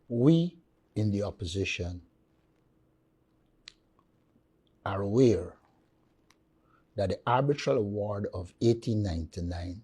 We in the opposition are aware that the arbitral award of 1899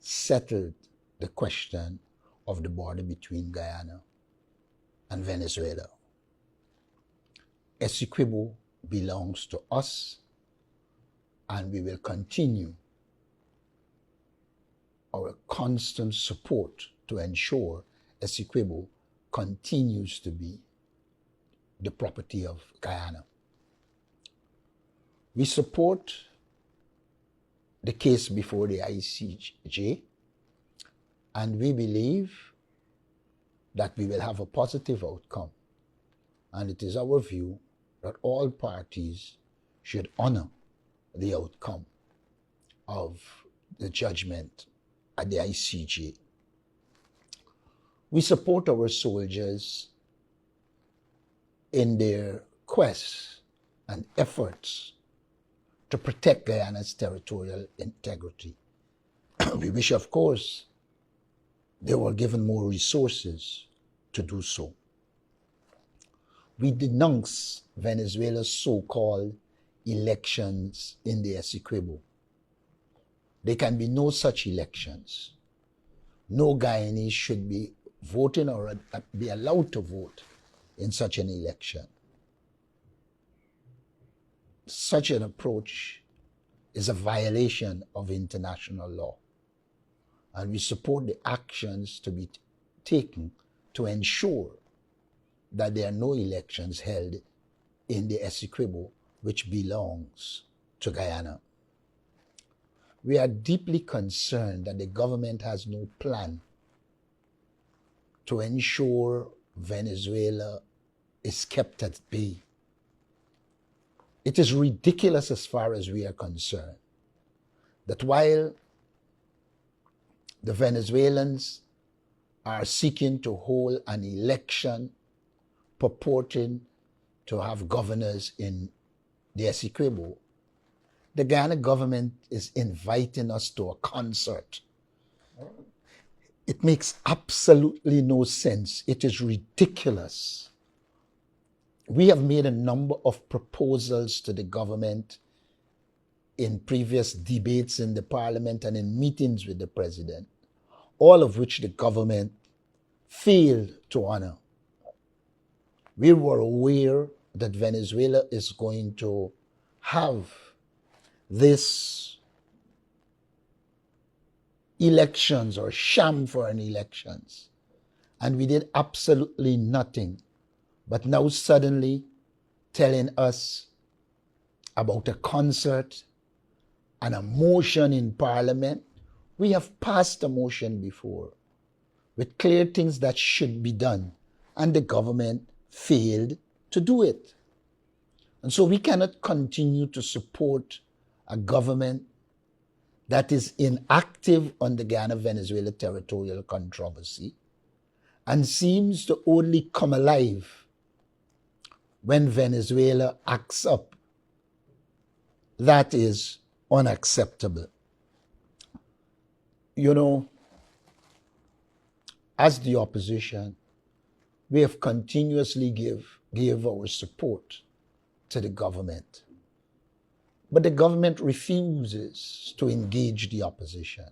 settled the question of the border between Guyana and Venezuela. Essequibo belongs to us, and we will continue our constant support to ensure Essequibo continues to be the property of Guyana. We support the case before the ICJ, and we believe that we will have a positive outcome. And it is our view that all parties should honor the outcome of the judgment at the ICJ. We support our soldiers in their quest and efforts to protect Guyana's territorial integrity. We wish, of course, they were given more resources to do so. We denounce Venezuela's so-called elections in the Essequibo. There can be no such elections. No Guyanese should be voting or be allowed to vote in such an election. Such an approach is a violation of international law, and we support the actions to be taken to ensure that there are no elections held in the Essequibo, which belongs to Guyana. We are deeply concerned that the government has no plan to ensure Venezuela is kept at bay. It is ridiculous as far as we are concerned that while the Venezuelans are seeking to hold an election purporting to have governors in the Essequibo, the Guyana government is inviting us to a concert. It makes absolutely no sense. It is ridiculous. We have made a number of proposals to the government in previous debates in the parliament and in meetings with the president, all of which the government failed to honor. We were aware that Venezuela is going to have this elections or sham for an elections, and we did absolutely nothing. But now suddenly telling us about a concert and a motion in parliament. We have passed a motion before with clear things that should be done, and the government failed to do it. And so we cannot continue to support a government that is inactive on the Guyana-Venezuela territorial controversy and seems to only come alive when Venezuela acts up. That is unacceptable. You know, as the opposition, we have continuously give our support to the government. But the government refuses to engage the opposition.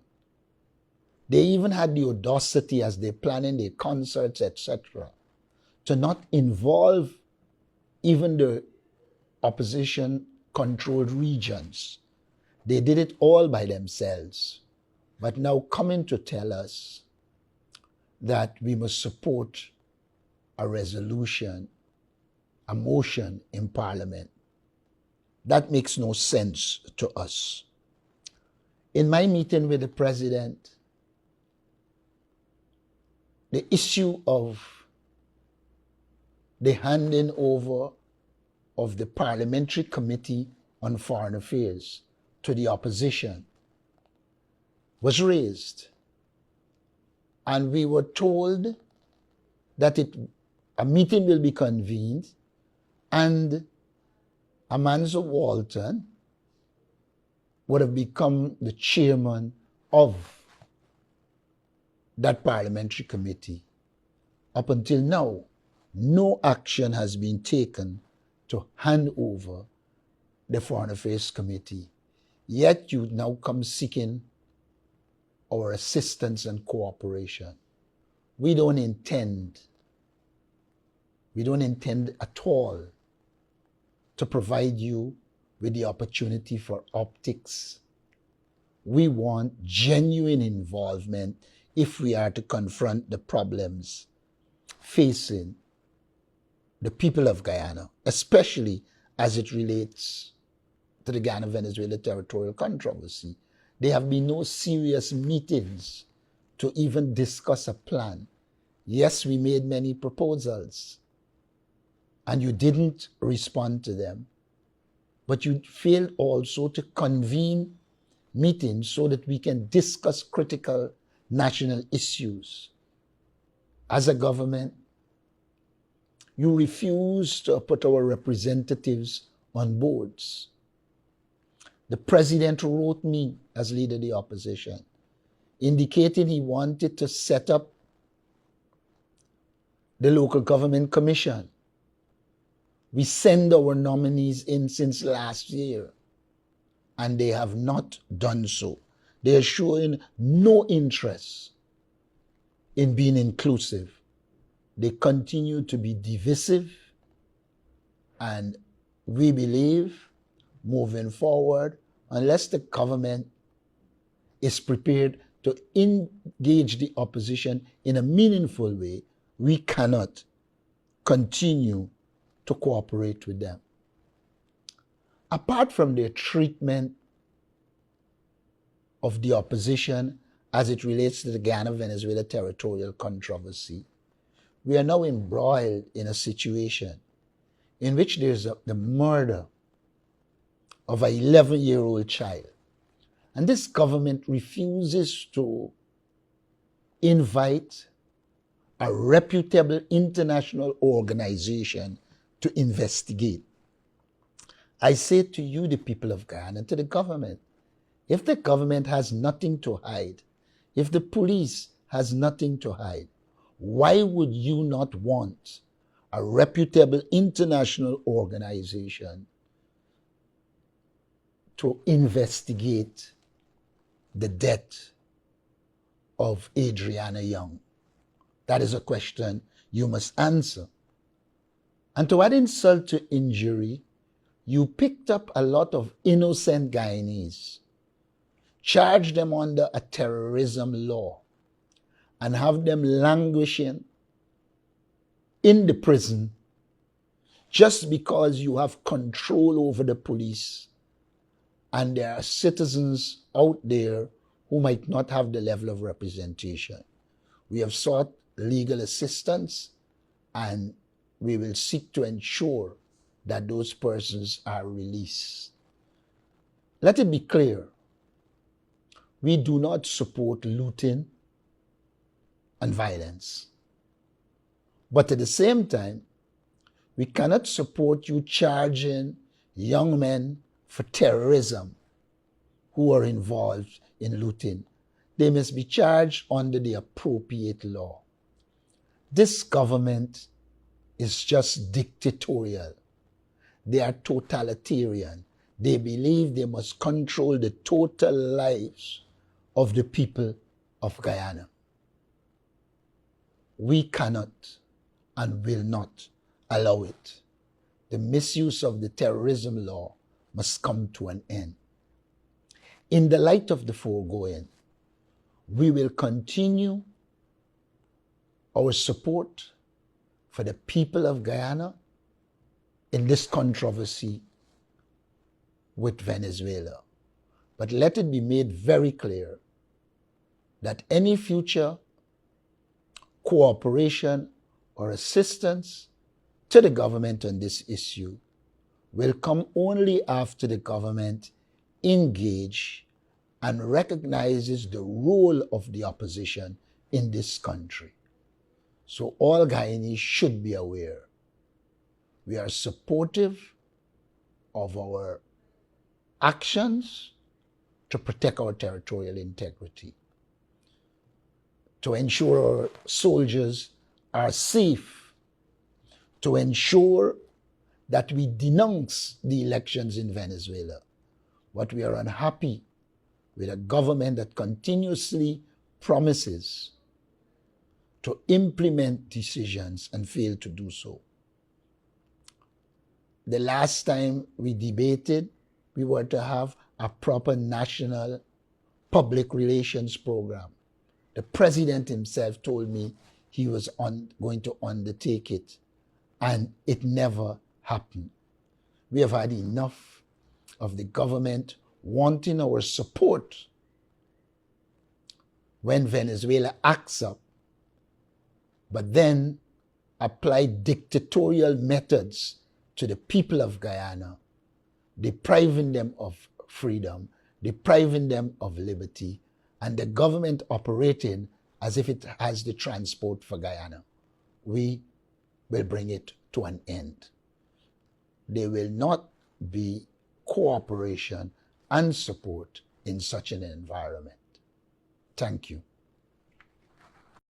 They even had the audacity, as they're planning their concerts, etc., to not involve even the opposition-controlled regions. They did it all by themselves. But now coming to tell us that we must support a resolution, a motion in Parliament, that makes no sense to us. In my meeting with the President, the issue of the handing over of the Parliamentary Committee on Foreign Affairs to the opposition was raised. And we were told that a meeting will be convened and Amanzo Walton would have become the chairman of that parliamentary committee. Up until now, no action has been taken to hand over the Foreign Affairs Committee. Yet you now come seeking our assistance and cooperation. We don't intend at all to provide you with the opportunity for optics. We want genuine involvement if we are to confront the problems facing the people of Guyana, especially as it relates to the Guyana-Venezuela territorial controversy. There have been no serious meetings to even discuss a plan. Yes, we made many proposals, and you didn't respond to them, but you failed also to convene meetings so that we can discuss critical national issues. As a government, you refuse to put our representatives on boards. The president wrote me as leader of the opposition, indicating he wanted to set up the local government commission. We send our nominees in since last year, and they have not done so. They are showing no interest in being inclusive. They continue to be divisive, and we believe moving forward, unless the government is prepared to engage the opposition in a meaningful way, we cannot continue to cooperate with them. Apart from their treatment of the opposition as it relates to the Guyana-Venezuela territorial controversy, we are now embroiled in a situation in which there's the murder of an 11-year-old child. And this government refuses to invite a reputable international organization to investigate. I say to you, the people of Guyana, to the government, if the government has nothing to hide, if the police has nothing to hide, why would you not want a reputable international organization to investigate the death of Adriana Young? That is a question you must answer. And to add insult to injury, you picked up a lot of innocent Guyanese, charged them under a terrorism law, and have them languishing in the prison just because you have control over the police and there are citizens out there who might not have the level of representation. We have sought legal assistance, and we will seek to ensure that those persons are released. Let it be clear, we do not support looting and violence. But at the same time, we cannot support you charging young men for terrorism who are involved in looting. They must be charged under the appropriate law. This government is just dictatorial. They are totalitarian. They believe they must control the total lives of the people of Guyana. We cannot and will not allow it. The misuse of the terrorism law must come to an end. In the light of the foregoing, we will continue our support for the people of Guyana in this controversy with Venezuela. But let it be made very clear that any future cooperation or assistance to the government on this issue will come only after the government engages and recognizes the role of the opposition in this country. So all Guyanese should be aware. We are supportive of our actions to protect our territorial integrity, to ensure our soldiers are safe, to ensure that we denounce the elections in Venezuela. But we are unhappy with a government that continuously promises to implement decisions and fail to do so. The last time we debated, we were to have a proper national public relations program. The president himself told me he was going to undertake it, and it never happened. We have had enough of the government wanting our support when Venezuela acts up, but then apply dictatorial methods to the people of Guyana, depriving them of freedom, depriving them of liberty, and the government operating as if it has the transport for Guyana. We will bring it to an end. There will not be cooperation and support in such an environment. Thank you.